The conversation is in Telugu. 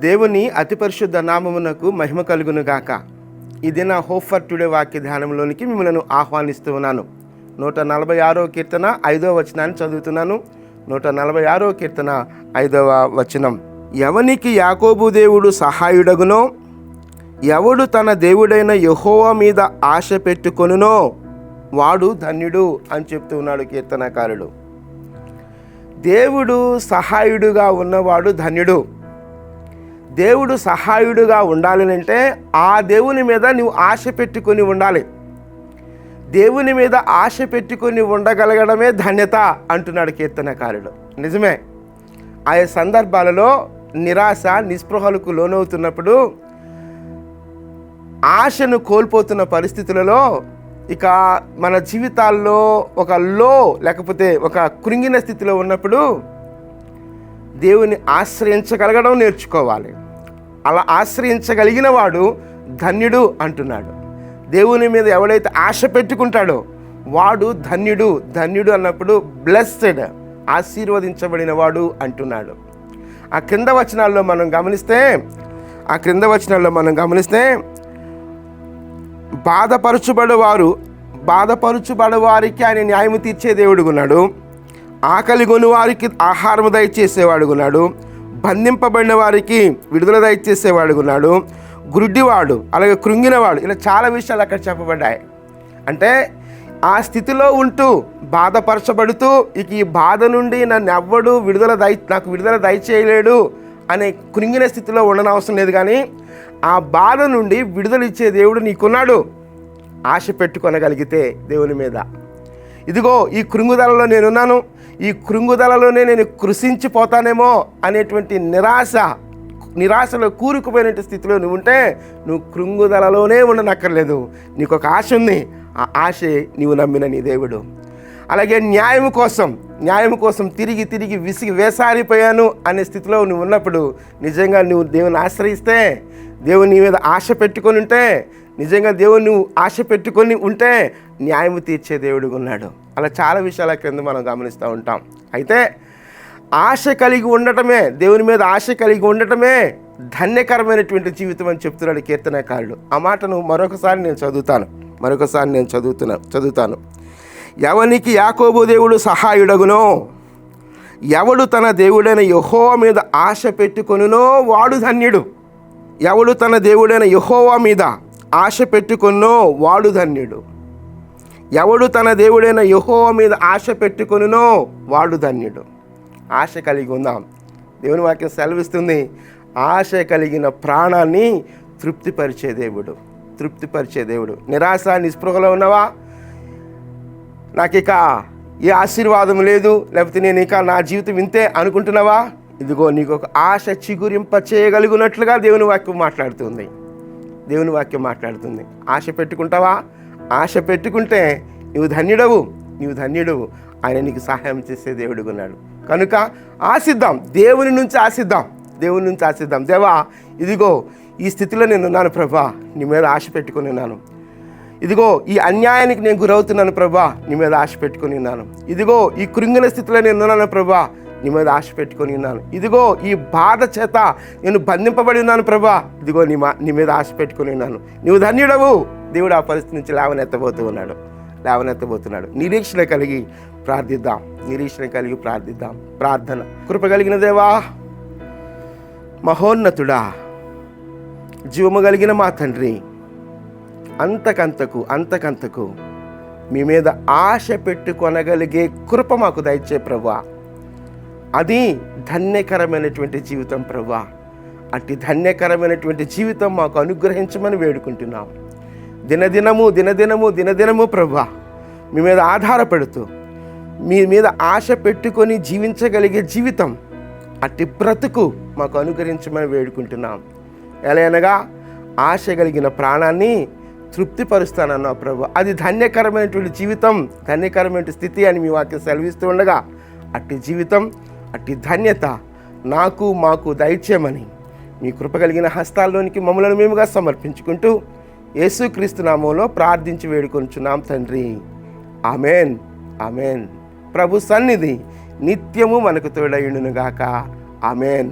దేవుని అతి పరిశుద్ధ నామమునకు మహిమ కలుగును గాక. ఇది నా హోప్ ఫర్ టుడే వాక్య ధ్యానంలోనికి మిమ్మల్ని ఆహ్వానిస్తూ ఉన్నాను. 146వ కీర్తన 5వ వచనాన్ని చదువుతున్నాను. 146వ కీర్తన 5వ వచనం. ఎవనికి యాకోబు దేవుడు సహాయుడగునో, ఎవడు తన దేవుడైన యెహోవా మీద ఆశ పెట్టుకొనునో వాడు ధన్యుడు అని చెప్తూ ఉన్నాడు కీర్తనకారుడు. దేవుడు సహాయుడుగా ఉన్నవాడు ధన్యుడు. దేవుడు సహాయుడుగా ఉండాలి అంటే ఆ దేవుని మీద నువ్వు ఆశ పెట్టుకొని ఉండాలి. దేవుని మీద ఆశ పెట్టుకొని ఉండగలగడమే ధన్యత అంటున్నాడు కీర్తనకారుడు. నిజమే, ఆయా సందర్భాలలో నిరాశ నిస్పృహలకు లోనవుతున్నప్పుడు, ఆశను కోల్పోతున్న పరిస్థితులలో, ఇక మన జీవితాల్లో ఒక లేకపోతే ఒక కృంగిన స్థితిలో ఉన్నప్పుడు దేవుని ఆశ్రయించగలగడం నేర్చుకోవాలి. అలా ఆశ్రయించగలిగిన వాడు ధన్యుడు అంటున్నాడు. దేవుని మీద ఎవడైతే ఆశ పెట్టుకుంటాడో వాడు ధన్యుడు. ధన్యుడు అన్నప్పుడు బ్లెస్సెడ్, ఆశీర్వదించబడిన వాడు అంటున్నాడు. ఆ క్రింద వచనాల్లో మనం గమనిస్తే బాధపరుచుబడు వారికి ఆయన న్యాయము తీర్చే దేవుడుగున్నాడు. ఆకలి గొని వారికి ఆహారము దయచేసేవాడుగున్నాడు. బంధింపబడిన వారికి విడుదల దయచేసేవాడుగున్నాడు. గుడ్డివాడు, అలాగే కృంగినవాడు, ఇలా చాలా విషయాలు అక్కడ చెప్పబడ్డాయి. అంటే ఆ స్థితిలో ఉంటూ బాధపరచబడుతూ, ఇక ఈ బాధ నుండి నన్ను ఎవ్వడు నాకు విడుదల దయచేయలేడు అనే కృంగిన స్థితిలో ఉండనవసరం లేదు. కానీ ఆ బాధ నుండి విడుదల ఇచ్చే దేవుడు నీకున్నాడు. ఆశ పెట్టుకొనగలిగితే దేవుని మీద, ఇదిగో ఈ కృంగుదలలో నేనున్నాను, ఈ కృంగుదలలోనే నేను కృషించిపోతానేమో అనేటువంటి నిరాశలో కూరుకుపోయిన స్థితిలో నువ్వు ఉంటే నువ్వు కృంగుదలలోనే ఉండనక్కర్లేదు. నీకు ఒక ఆశ ఉంది. ఆ ఆశే నీవు నమ్మిన నీ దేవుడు. అలాగే న్యాయం కోసం తిరిగి విసిగి వేసారిపోయాను అనే స్థితిలో నువ్వు ఉన్నప్పుడు, నిజంగా నువ్వు దేవుని ఆశ్రయిస్తే, దేవుని నీ మీద ఆశ పెట్టుకొని ఉంటే, నిజంగా దేవుని నువ్వు ఆశ పెట్టుకొని ఉంటే న్యాయము తీర్చే దేవుడు ఉన్నాడు. అలా చాలా విషయాల క్రింద మనం గమనిస్తూ ఉంటాం. అయితే ఆశ కలిగి ఉండటమే, దేవుని మీద ఆశ కలిగి ఉండటమే ధన్యకరమైనటువంటి జీవితం అని చెప్తున్నాడు కీర్తనకారుడు. ఆ మాటను మరొకసారి నేను చదువుతాను. ఎవనికి యాకోబు దేవుడు సహాయుడగునో, ఎవడు తన దేవుడైన యెహోవా మీద ఆశ పెట్టుకొనునో వాడు ధన్యుడు. ఎవడు తన దేవుడైన యెహోవా మీద ఆశ పెట్టుకొనునో వాడు ధన్యుడు. ఎవడు తన దేవుడైన యెహోవా మీద ఆశ పెట్టుకొనునో వాడు ధన్యుడు. ఆశ కలిగి ఉందాం. దేవుని వాక్యం సెలవిస్తుంది, ఆశ కలిగిన ప్రాణాన్ని తృప్తిపరిచే దేవుడు. నిరాశ నిస్పృహలో ఉన్నవా? నాకు ఇక ఏ ఆశీర్వాదం లేదు, లేకపోతే నేను ఇక నా జీవితం ఇంతే అనుకుంటున్నావా? ఇదిగో నీకు ఒక ఆశ చిగురింప చేయగలిగినట్లుగా దేవుని వాక్యం మాట్లాడుతుంది. ఆశ పెట్టుకుంటావా? ఆశ పెట్టుకుంటే నువ్వు ధన్యుడవు. ఆయన నీకు సహాయం చేసే దేవుడు ఉన్నాడు. కనుక ఆశిద్దాం, దేవుని నుంచి ఆశిద్దాం. దేవా, ఇదిగో ఈ స్థితిలో నేను ఉన్నాను ప్రభా, నీ మీద ఆశ పెట్టుకొని ఉన్నాను. ఇదిగో ఈ అన్యాయానికి నేను గురవుతున్నాను ప్రభా, నీ మీద ఆశ పెట్టుకొని ఉన్నాను. ఇదిగో ఈ కృంగిన స్థితిలో నేను ఉన్నాను ప్రభా, నీ మీద ఆశ పెట్టుకొని ఉన్నాను. ఇదిగో ఈ బాధ చేత నేను బంధింపబడి ఉన్నాను ప్రభా, ఇదిగో నీ మీద ఆశ పెట్టుకొని ఉన్నాను. నువ్వు ధన్యుడవు. దేవుడు ఆ పరిస్థితి నుంచి లేవనెత్తబోతున్నాడు. నిరీక్షణ కలిగి ప్రార్థిద్దాం. ప్రార్థన. కృప కలిగిన దేవా, మహోన్నతుడా, జీవము కలిగిన మా తండ్రి, అంతకంతకు మీ మీద ఆశ పెట్టుకొనగలిగే కృప మాకు దయచే ప్రభా. అది ధన్యకరమైనటువంటి జీవితం ప్రభా. అట్టి ధన్యకరమైనటువంటి జీవితం మాకు అనుగ్రహించమని వేడుకుంటున్నాం. దినదినము ప్రభా, మీ మీద ఆధారపడుతూ మీ మీద ఆశ పెట్టుకొని జీవించగలిగే జీవితం, అట్టి బ్రతుకు మాకు అనుగ్రహించమని వేడుకుంటున్నాం. ఎలాగనగా ఆశ కలిగిన ప్రాణాన్ని తృప్తిపరుస్తానన్నావు ప్రభు. అది ధన్యకరమైనటువంటి జీవితం, ధన్యకరమైన స్థితి అని మీ వాక్యం సెలవిస్తూ ఉండగా, అట్టి జీవితం, అట్టి ధన్యత మాకు దయచేయమని మీ కృప కలిగిన హస్తాల్లోనికి మమ్మల్ని మేముగా సమర్పించుకుంటూ యేసుక్రీస్తు నామంలో ప్రార్థించి వేడుకొంచున్నాం తండ్రి. ఆమెన్. ప్రభు సన్నిధి నిత్యము మనకు తోడయుండును గాక. ఆమెన్.